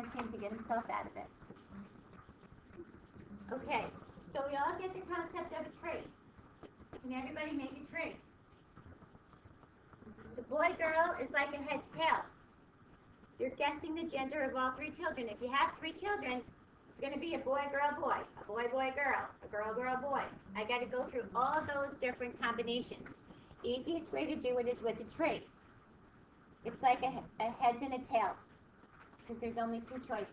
can't seem to get himself out of it. Okay, so we all get the concept of a tree. Can everybody make a tree? So boy, girl is like a heads, tails. You're guessing the gender of all three children. If you have three children, it's going to be a boy, girl, boy, a boy, boy, girl, a girl, girl, boy. I got to go through all those different combinations. Easiest way to do it is with a tree. It's like a heads and a tails, because there's only two choices.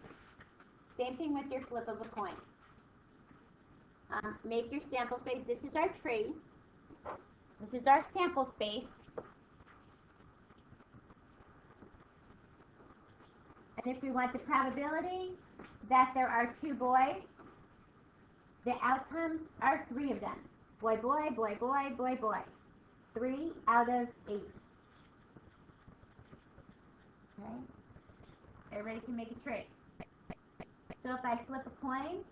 Same thing with your flip of a coin. Make your sample space. This is our tree. This is our sample space. And if we want the probability that there are two boys, the outcomes are three of them. Boy, boy, boy, boy, boy, boy. 3 out of 8. Okay? Everybody can make a tree. So if I flip a coin,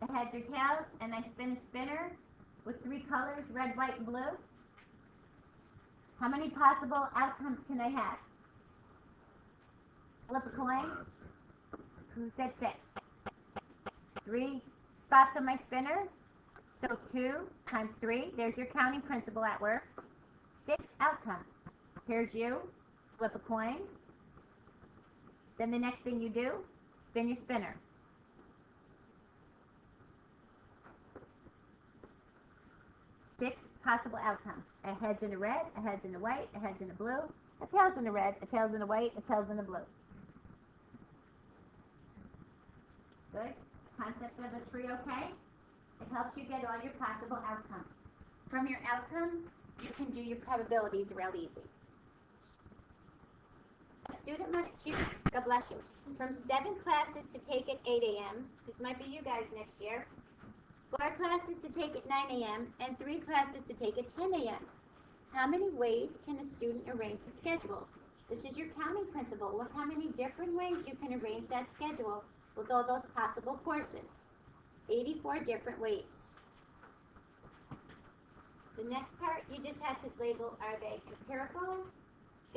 the heads or tails, and I spin a spinner with 3 colors, red, white, and blue, how many possible outcomes can I have? Flip a coin. Who said 6? 3 spots on my spinner. So 2 times 3, there's your counting principle at work. 6 outcomes. Here's you, flip a coin. Then the next thing you do, spin your spinner. Six possible outcomes. A heads in a red, a heads in a white, a heads in a blue, a tails in a red, a tails in a white, a tails in a blue. Good. Concept of a tree, okay? It helps you get all your possible outcomes. From your outcomes, you can do your probabilities real easy. A student must choose, God bless you, from 7 classes to take at 8 a.m. This might be you guys next year. 4 classes to take at 9 a.m. and 3 classes to take at 10 a.m. How many ways can a student arrange a schedule? This is your counting principle. Look how many different ways you can arrange that schedule with all those possible courses. 84 different ways. The next part, you just have to label, are they empirical,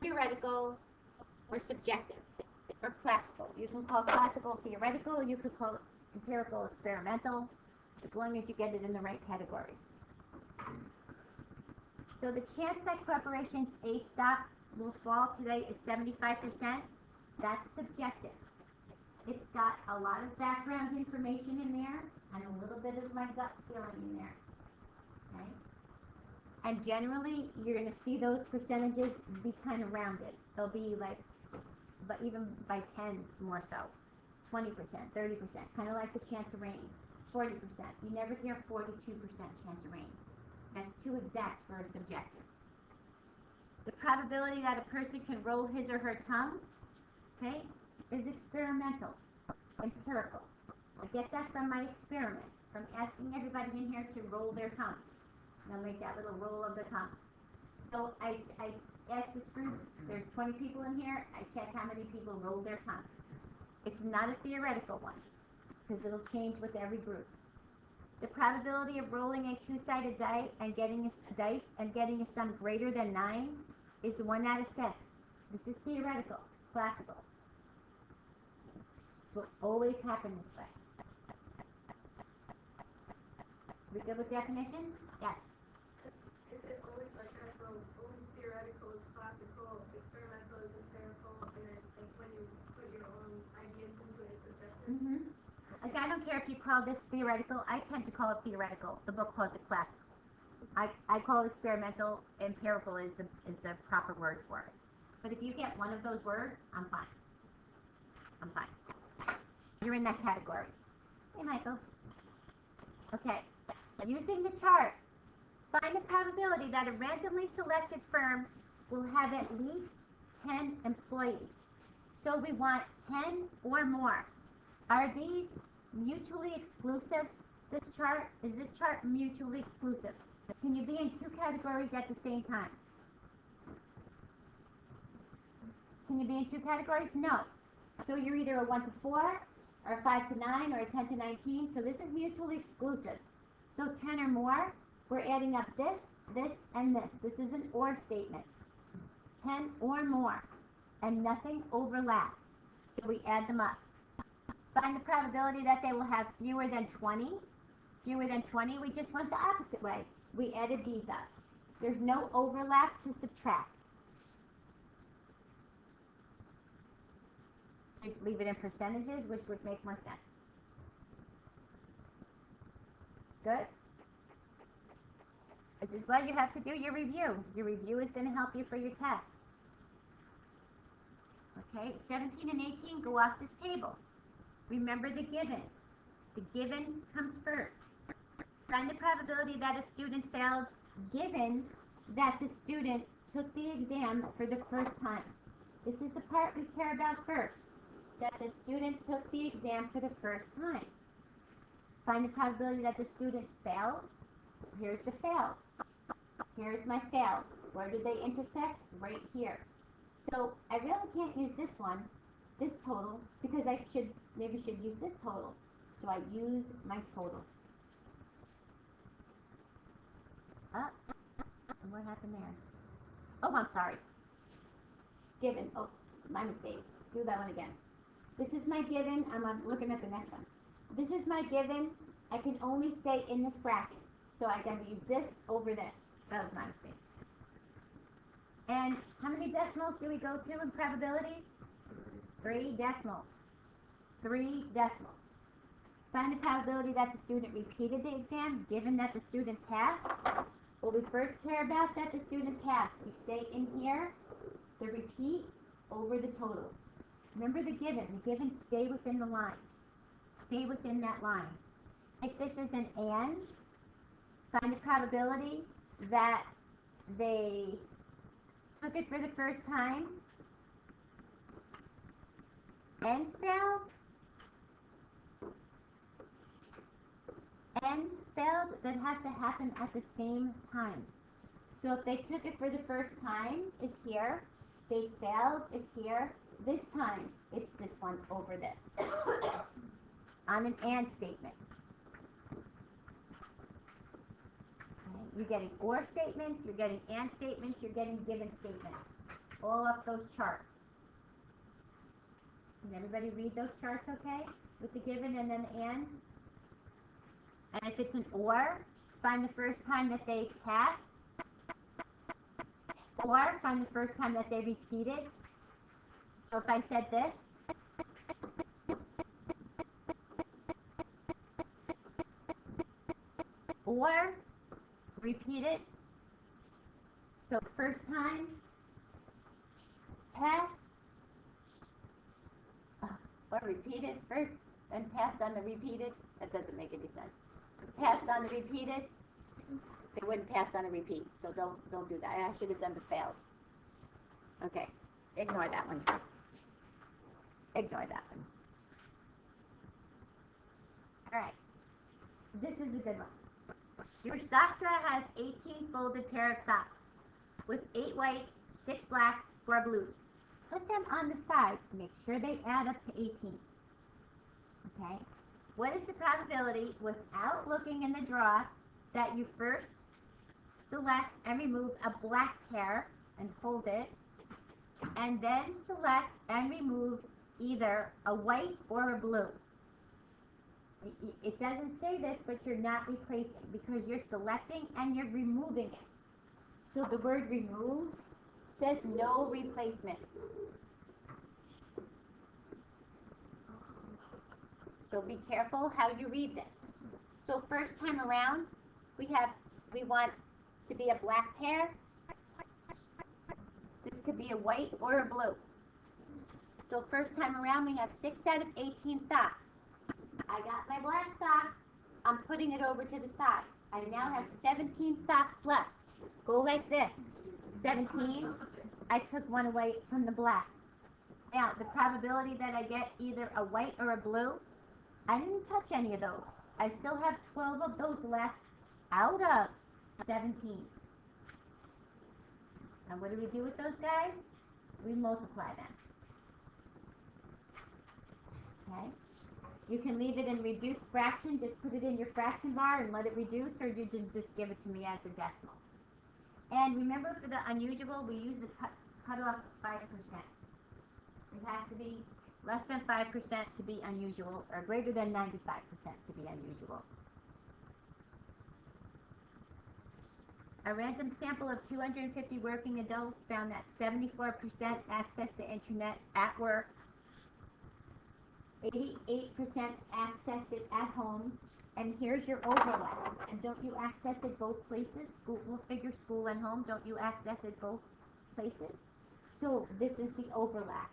theoretical, or subjective, or classical. You can call classical theoretical, you could call empirical experimental, as long as you get it in the right category. So the chance that corporations A stock will fall today is 75%. That's subjective. It's got a lot of background information in there and a little bit of my gut feeling in there. Okay? And generally, you're going to see those percentages be kind of rounded. They'll be like, but even by tens more so. 20%, 30%, kind of like the chance of rain. 40%. You never hear 42% chance of rain. That's too exact for a subjective. The probability that a person can roll his or her tongue, okay, is experimental, empirical. I get that from my experiment, from asking everybody in here to roll their tongues. They'll make that little roll of the tongue. So I ask this group, there's 20 people in here, I check how many people roll their tongue. It's not a theoretical one, because it'll change with every group. The probability of rolling a 2-sided die and getting a sum greater than 9 is 1 out of 6. This is theoretical, classical. This will always happen this way. We good with definitions? Yes. Is it always like that? So always theoretical is classical, experimental is empirical, and then like when you put your own ideas into it, it's subjective? Like, I don't care if you call this theoretical. I tend to call it theoretical. The book calls it classical. I call it experimental. Empirical is the proper word for it. But if you get one of those words, I'm fine. I'm fine. You're in that category. Hey, Michael. Okay. Using the chart, find the probability that a randomly selected firm will have at least 10 employees. So we want 10 or more. Are these mutually exclusive? This chart, is this chart mutually exclusive? Can you be in 2 categories at the same time? Can you be in 2 categories? No. So you're either a 1 to 4, or a 5 to 9, or a 10 to 19. So this is mutually exclusive. So 10 or more, we're adding up this, this, and this. This is an or statement. 10 or more, and nothing overlaps. So we add them up. Find the probability that they will have fewer than 20. Fewer than 20, we just went the opposite way. We added these up. There's no overlap to subtract. Leave it in percentages, which would make more sense. Good? This is why you have to do your review. Your review is going to help you for your test. Okay, 17 and 18 go off this table. Remember the given. The given comes first. Find the probability that a student failed given that the student took the exam for the first time. This is the part we care about first, that the student took the exam for the first time. Find the probability that the student failed. Here's the failed. Here's my failed. Where did they intersect? Right here. So I really can't use this one, this total, because I maybe should use this total. So I use my total. What happened there? Oh, I'm sorry. Given. Oh, my mistake. Do that one again. This is my given. I'm looking at the next one. This is my given. I can only stay in this bracket. So I got to use this over this. That was my mistake. And how many decimals do we go to in probabilities? 3 decimals. 3 decimals. Find the probability that the student repeated the exam, given that the student passed. Well, we first care about that the student passed. We stay in here, the repeat over the total. Remember the given. The given, stay within the lines. Stay within that line. If this is an and, find the probability that they took it for the first time and failed. And failed, that has to happen at the same time. So if they took it for the first time, it's here. They failed, it's here. This time, it's this one over this. On an and statement. Okay. You're getting or statements, you're getting and statements, you're getting given statements. All up those charts. Can everybody read those charts okay? With the given and then and? And if it's an or, find the first time that they passed. Or find the first time that they repeated. So if I said this, or repeat it. So first time, passed, or repeated first, and passed on the repeated. That doesn't make any sense. Passed on the repeated, they wouldn't pass on a repeat, so don't do that. I should have done the failed. Okay, ignore that one. Ignore that one. All right, this is a good one. Your sock drawer has 18 folded pair of socks with 8 whites, 6 blacks, 4 blues. Put them on the side. Make sure they add up to 18. Okay? What is the probability, without looking in the drawer, that you first select and remove a black pair and hold it, and then select and remove either a white or a blue? It doesn't say this, but you're not replacing because you're selecting and you're removing it. So the word remove says no replacement. So be careful how you read this. So first time around, we want to be a black pair. This could be a white or a blue. So first time around, we have 6 out of 18 socks. I got my black sock. I'm putting it over to the side. I now have 17 socks left. Go like this. 17. I took one away from the black. Now, the probability that I get either a white or a blue, I didn't touch any of those. I still have 12 of those left out of 17. And what do we do with those guys? We multiply them. Okay? You can leave it in reduced fraction. Just put it in your fraction bar and let it reduce, or you just give it to me as a decimal. And remember, for the unusual, we use the cutoff 5%. It has to be less than 5% to be unusual, or greater than 95% to be unusual. A random sample of 250 working adults found that 74% access the internet at work, 88% access it at home, and here's your overlap. And don't you access it both places? School, we'll figure school and home. Don't you access it both places? So this is the overlap.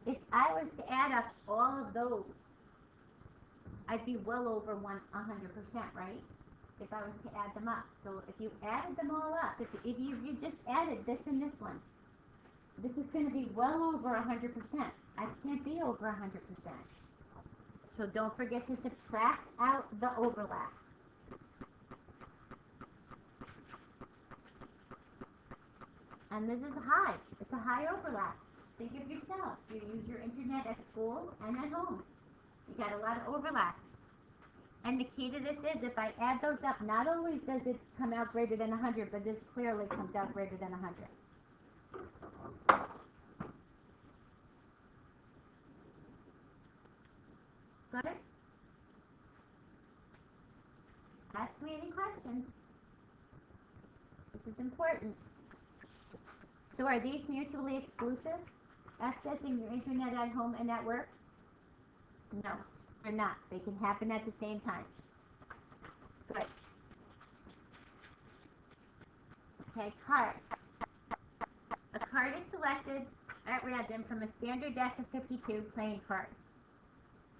If I was to add up all of those, I'd be well over 100%, right? If I was to add them up. So if you added them all up, if you just added this and this one, this is going to be well over 100%. I can't be over 100%. So don't forget to subtract out the overlap. And this is high. It's a high overlap. Think of yourselves. You use your internet at school and at home. You got a lot of overlap. And the key to this is, if I add those up, not always does it come out greater than 100, but this clearly comes out greater than 100. Got it? Ask me any questions. This is important. So are these mutually exclusive? Accessing your internet at home and at work? No, they're not. They can happen at the same time. Good. Okay, cards. A card is selected at random from a standard deck of 52 playing cards.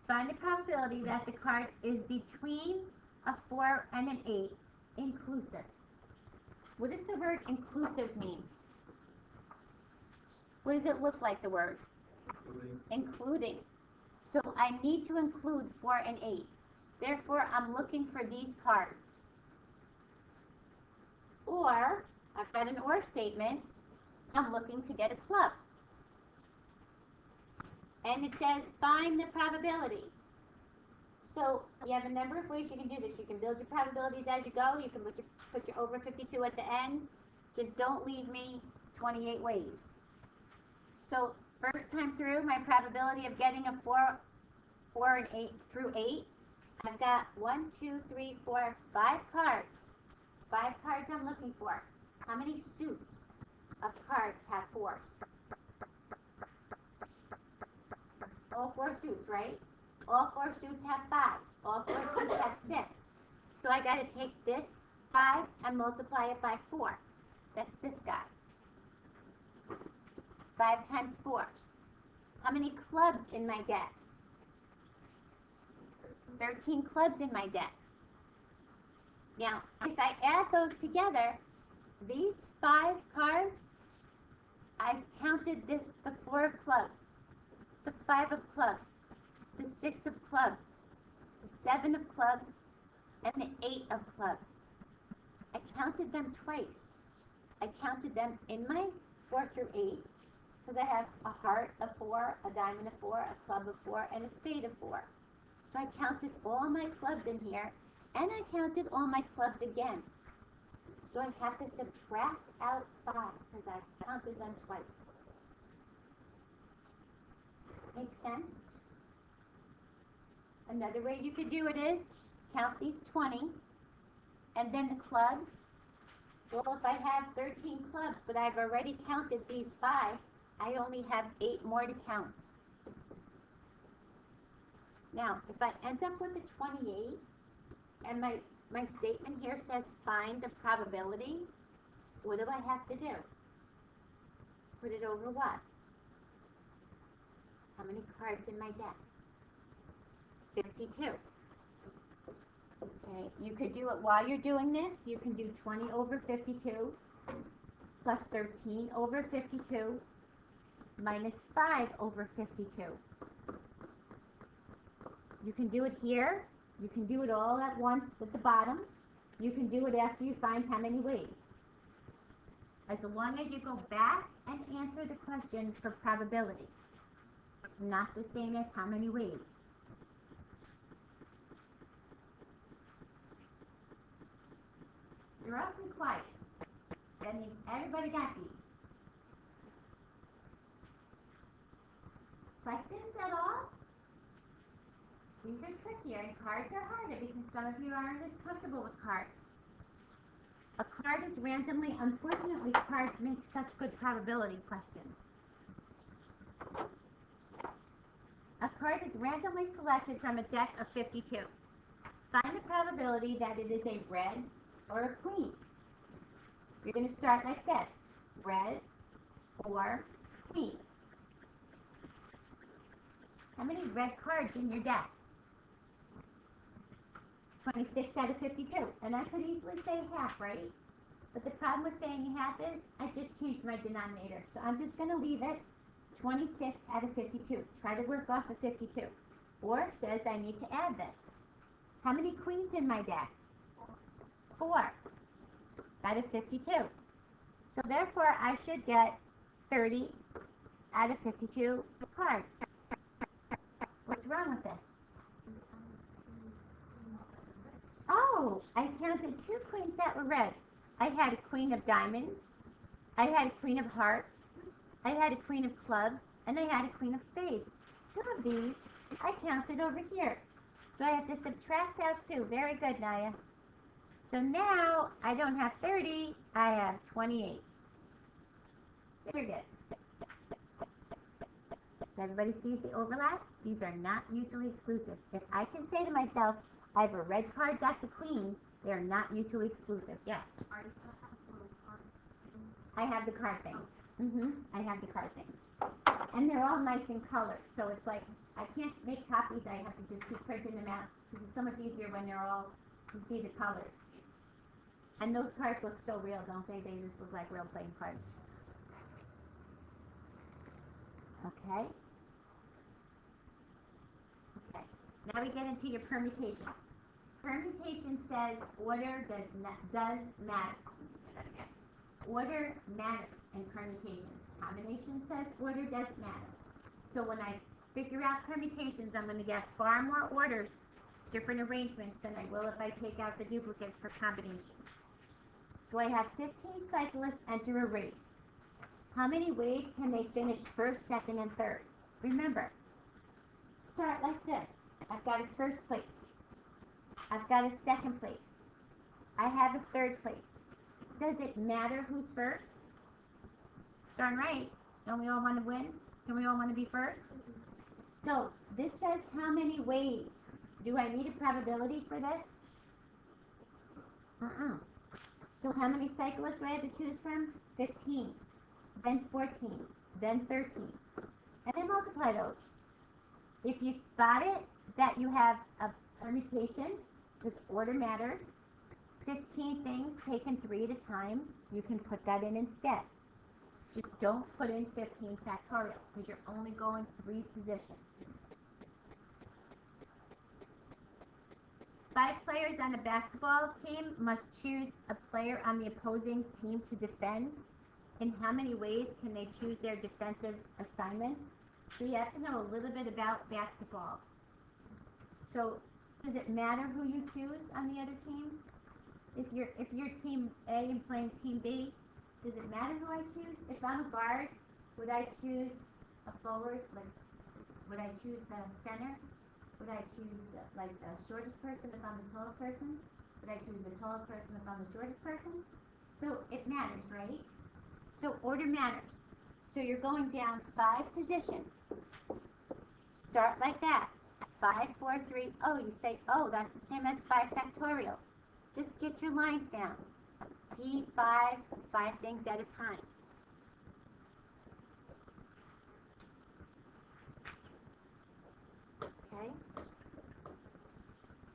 Find the probability that the card is between a 4 and an 8, inclusive. What does the word inclusive mean? What does it look like, the word? Including. So I need to include 4 and 8. Therefore, I'm looking for these cards. Or, I've got an or statement. I'm looking to get a club. And it says, find the probability. So, you have a number of ways you can do this. You can build your probabilities as you go. You can put your over 52 at the end. Just don't leave me 28 ways. So, first time through, my probability of getting a 4 and 8 through 8, I've got 1, 2, 3, 4, 5 cards. 5 cards I'm looking for. How many suits of cards have 4s? All 4 suits, right? All 4 suits have 5s. All 4 suits have 6. So I got to take this 5 and multiply it by 4. That's this guy. 5 times 4. How many clubs in my deck? 13 clubs in my deck. Now, if I add those together, these 5 cards, I've counted this, the 4 of clubs, the 5 of clubs, the 6 of clubs, the 7 of clubs, and the 8 of clubs. I counted them twice. I counted them in my 4 through 8, because I have a heart of 4, a diamond of 4, a club of 4, and a spade of 4. So I counted all my clubs in here, and I counted all my clubs again. So I have to subtract out 5, because I counted them twice. Make sense? Another way you could do it is, count these 20, and then the clubs. Well, if I have 13 clubs, but I've already counted these 5, I only have 8 more to count. Now, if I end up with a 28, and my statement here says find the probability, what do I have to do? Put it over what? How many cards in my deck? 52. Okay, you could do it while you're doing this. You can do 20 over 52 plus 13 over 52 minus 5 over 52. You can do it here. You can do it all at once at the bottom. You can do it after you find how many ways. As long as you go back and answer the question for probability. It's not the same as how many ways. You're awfully quiet. That means everybody got these. Questions at all? These are trickier and cards are harder because some of you aren't as comfortable with cards. A card is randomly, unfortunately, cards make such good probability questions. A card is randomly selected from a deck of 52. Find the probability that it is a red or a queen. You're going to start like this. Red or queen. How many red cards in your deck? 26 out of 52. And I could easily say half, right? But the problem with saying half is I just changed my denominator. So I'm just going to leave it 26 out of 52. Try to work off of 52. Or says I need to add this. How many queens in my deck? 4 out of 52. So therefore I should get 30 out of 52 cards. What's wrong with this? Oh, I counted 2 queens that were red. I had a queen of diamonds, I had a queen of hearts, I had a queen of clubs, and I had a queen of spades. 2 of these I counted over here. So I have to subtract out 2. Very good, Naya. So now I don't have 30, I have 28. Very good. So everybody sees the overlap? These are not mutually exclusive. If I can say to myself, I have a red card, that's a queen, they are not mutually exclusive. Yes? I have the card things. I have the card things. And they're all nice in color. So it's like, I can't make copies, I have to just keep printing them out. Because it's so much easier when they're all, you see the colors. And those cards look so real, don't they? They just look like real playing cards. Okay. Okay. Now we get into your permutations. Permutation says order does matter. Order matters in permutations. Combination says order does matter. So when I figure out permutations, I'm going to get far more orders, different arrangements, than I will if I take out the duplicates for combinations. So I have 15 cyclists enter a race. How many ways can they finish first, second, and third? Remember, start like this. I've got a first place. I've got a second place. I have a third place. Does it matter who's first? Darn right. Don't we all want to win? Don't we all want to be first? So this says how many ways. Do I need a probability for this? So how many cyclists do I have to choose from? 15. Then 14. Then 13. And then multiply those. If you spot it that you have a permutation, because order matters, 15 things taken 3 at a time, you can put that in instead. Just don't put in 15 factorial, because you're only going 3 positions. 5 players on a basketball team must choose a player on the opposing team to defend. In how many ways can they choose their defensive assignments? So you have to know a little bit about basketball. So does it matter who you choose on the other team? If you're team A and playing team B, does it matter who I choose? If I'm a guard, would I choose a forward? Like, would I choose the center? Would I choose the shortest person if I'm the tallest person? Would I choose the tallest person if I'm the shortest person? So it matters, right? So order matters. So you're going down 5 positions. Start like that. 5, 4, 3. Oh, you say, oh, that's the same as 5 factorial. Just get your lines down. P5, 5 things at a time. Okay?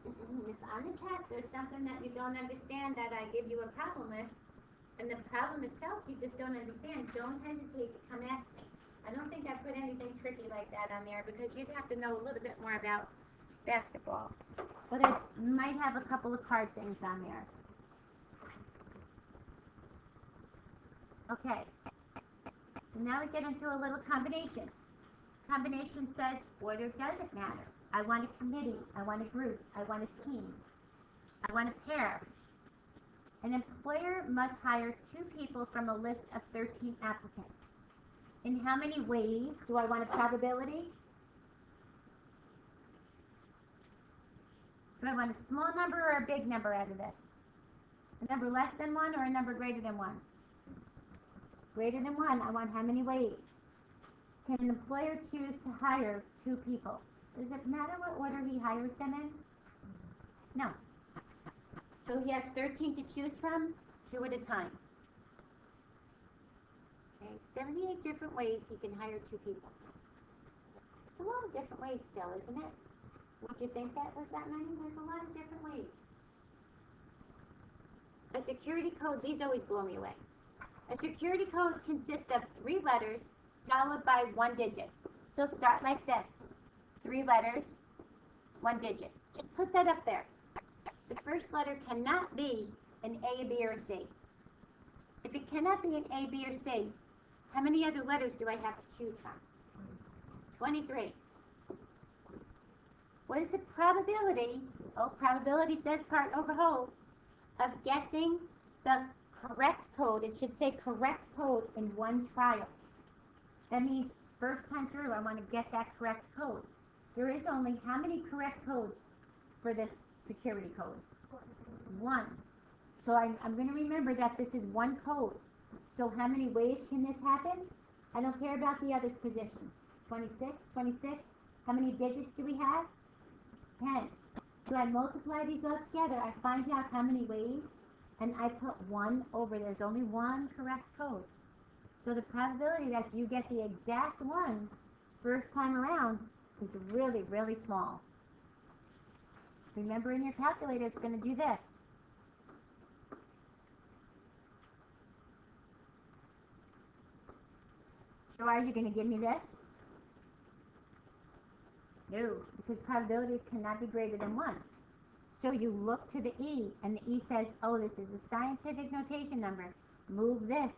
If on the test there's something that you don't understand that I give you a problem with, and the problem itself you just don't understand, don't hesitate to come ask me. I don't think I put anything tricky like that on there because you'd have to know a little bit more about basketball. But I might have a couple of card things on there. Okay. So now we get into a little combinations. Combination says order doesn't matter. I want a committee. I want a group. I want a team. I want a pair. An employer must hire 2 people from a list of 13 applicants. In how many ways do I want a probability? Do I want a small number or a big number out of this? A number less than 1 or a number greater than 1? Greater than 1, I want how many ways? Can an employer choose to hire 2 people? Does it matter what order he hires them in? No. So he has 13 to choose from, 2 at a time. Okay, 78 different ways he can hire 2 people. It's a lot of different ways still, isn't it? Would you think that was that many? There's a lot of different ways. A security code, these always blow me away. A security code consists of 3 letters followed by 1 digit. So start like this. 3 letters, 1 digit. Just put that up there. The first letter cannot be an A, B, or C. If it cannot be an A, B, or C, how many other letters do I have to choose from? 23. What is the probability, probability says part over whole, of guessing the correct code? It should say correct code in 1 trial. That means first time through, I want to get that correct code. There is only how many correct codes for this security code? 1. So I'm going to remember that this is 1 code. So how many ways can this happen? I don't care about the other positions. 26, 26. How many digits do we have? 10. So I multiply these all together. I find out how many ways, and I put 1 over. There's only 1 correct code. So the probability that you get the exact one first time around is really, really small. Remember, in your calculator, it's going to do this. So are you going to give me this? No, because probabilities cannot be greater than 1. So you look to the E, and the E says, oh, this is a scientific notation number. Move this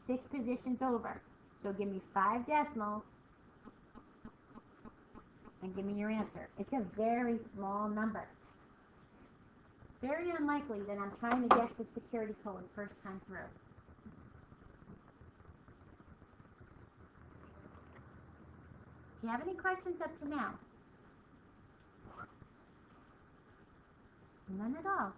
6 positions over. So give me 5 decimals, and give me your answer. It's a very small number. Very unlikely that I'm trying to guess the security code first time through. Do you have any questions up to now? None at all.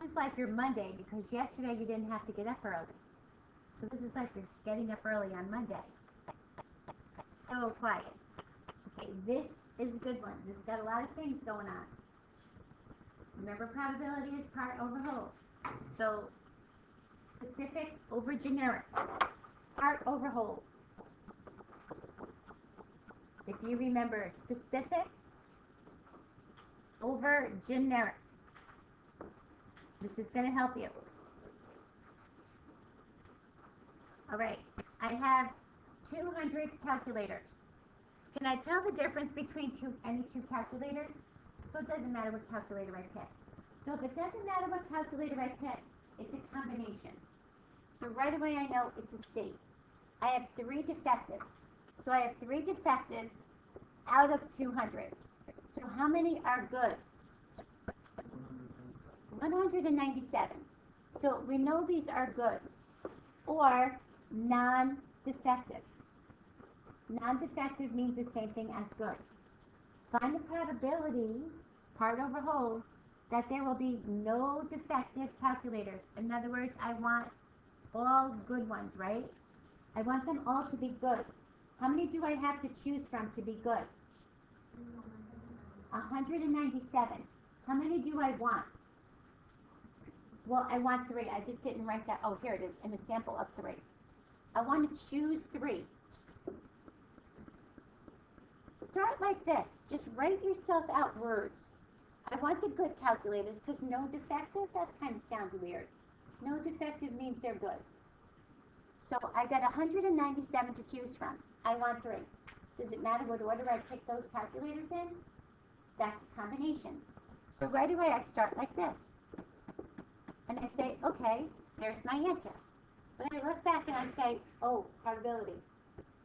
This is like your Monday, because yesterday you didn't have to get up early. So this is like you're getting up early on Monday. So quiet. Okay, this is a good one. This has got a lot of things going on. Remember, probability is part over whole. So specific over generic. Part over whole. If you remember specific over generic, this is going to help you. All right, I have 200 calculators. Can I tell the difference between any two calculators? So it doesn't matter what calculator I pick. So if it doesn't matter what calculator I pick, it's a combination. So right away I know it's a C. I have 3 defectives. So I have 3 defectives out of 200. So how many are good? 197. So we know these are good or non-defective. Non-defective means the same thing as good. Find the probability, part over whole, that there will be no defective calculators. In other words, I want all good ones, right? I want them all to be good. How many do I have to choose from to be good? 197. How many do I want? Well, I want 3. I just didn't write that. Oh, here it is, in a sample of 3. I want to choose 3. Start like this. Just write yourself out words. I want the good calculators because no defective, that kind of sounds weird. No defective means they're good. So I got 197 to choose from. I want 3. Does it matter what order I pick those calculators in? That's a combination. So right away I start like this. And I say, okay, there's my answer. But I look back and I say, oh, probability.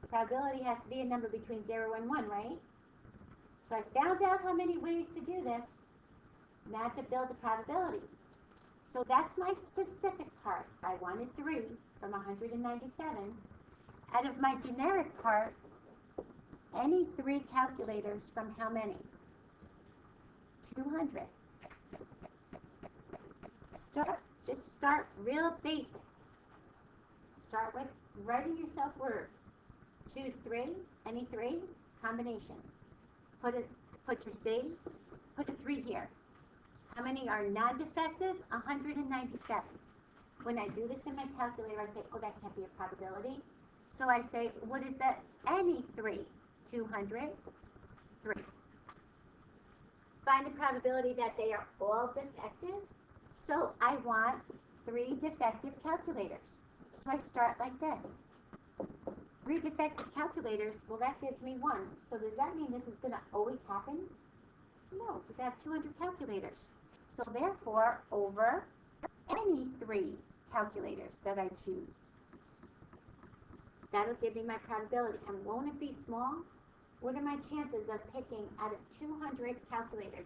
Probability has to be a number between 0 and 1, right? So I found out how many ways to do this. Now I have to build a probability. So that's my specific part. I wanted 3 from 197. out of my generic part, any 3 calculators from how many? 200. Just start real basic. Start with writing yourself words. Choose 3, any 3 combinations. Put your saves, put a 3 here. How many are non-defective? 197. When I do this in my calculator, I say, oh, that can't be a probability. So I say, what is that? Any 3. 200, 3. Find the probability that they are all defective. So I want 3 defective calculators. So I start like this. 3 defective calculators, well, that gives me 1. So does that mean this is going to always happen? No, because I have 200 calculators. So therefore, over any 3 calculators that I choose, that'll give me my probability. And won't it be small? What are my chances of picking out of 200 calculators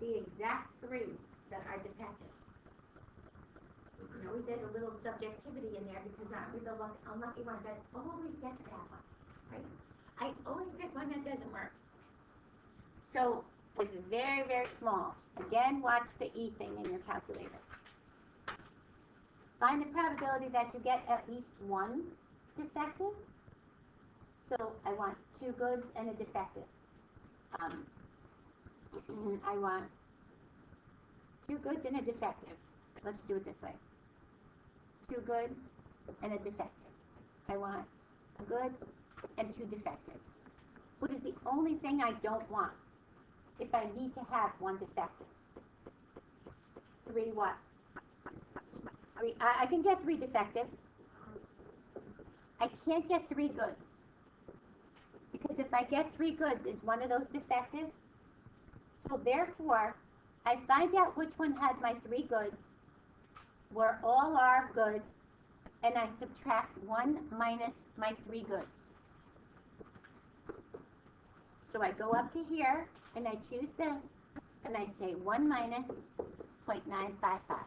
the exact 3 that are defective? You always add a little subjectivity in there because aren't we the unlucky ones that always get the bad ones, right? I always pick one that doesn't work. So it's very, very small. Again, watch the E thing in your calculator. Find the probability that you get at least 1 defective. So I want 2 goods and a defective. I want 2 goods and a defective. Let's do it this way. 2 goods and a defective. I want a good and 2 defectives. What is the only thing I don't want if I need to have 1 defective? 3 what? 3. I can get 3 defectives. I can't get 3 goods. Because if I get 3 goods, is one of those defective? So therefore, I find out which one had my 3 goods, where all are good, and I subtract 1 minus my 3 goods. So I go up to here, and I choose this, and I say 1 minus 0.955.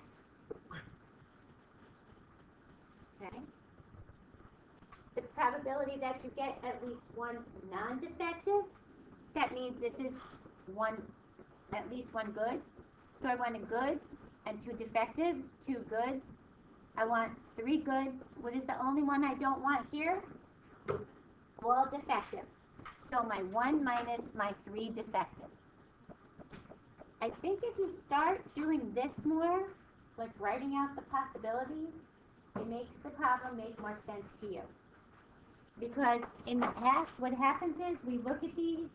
Okay? The probability that you get at least 1 non-defective, that means this is at least 1 good. So I want a good and 2 defectives, 2 goods. I want 3 goods. What is the only one I don't want here? All defective. So my 1 minus my 3 defective. I think if you start doing this more, like writing out the possibilities, it makes the problem make more sense to you. Because in the past, what happens is we look at these,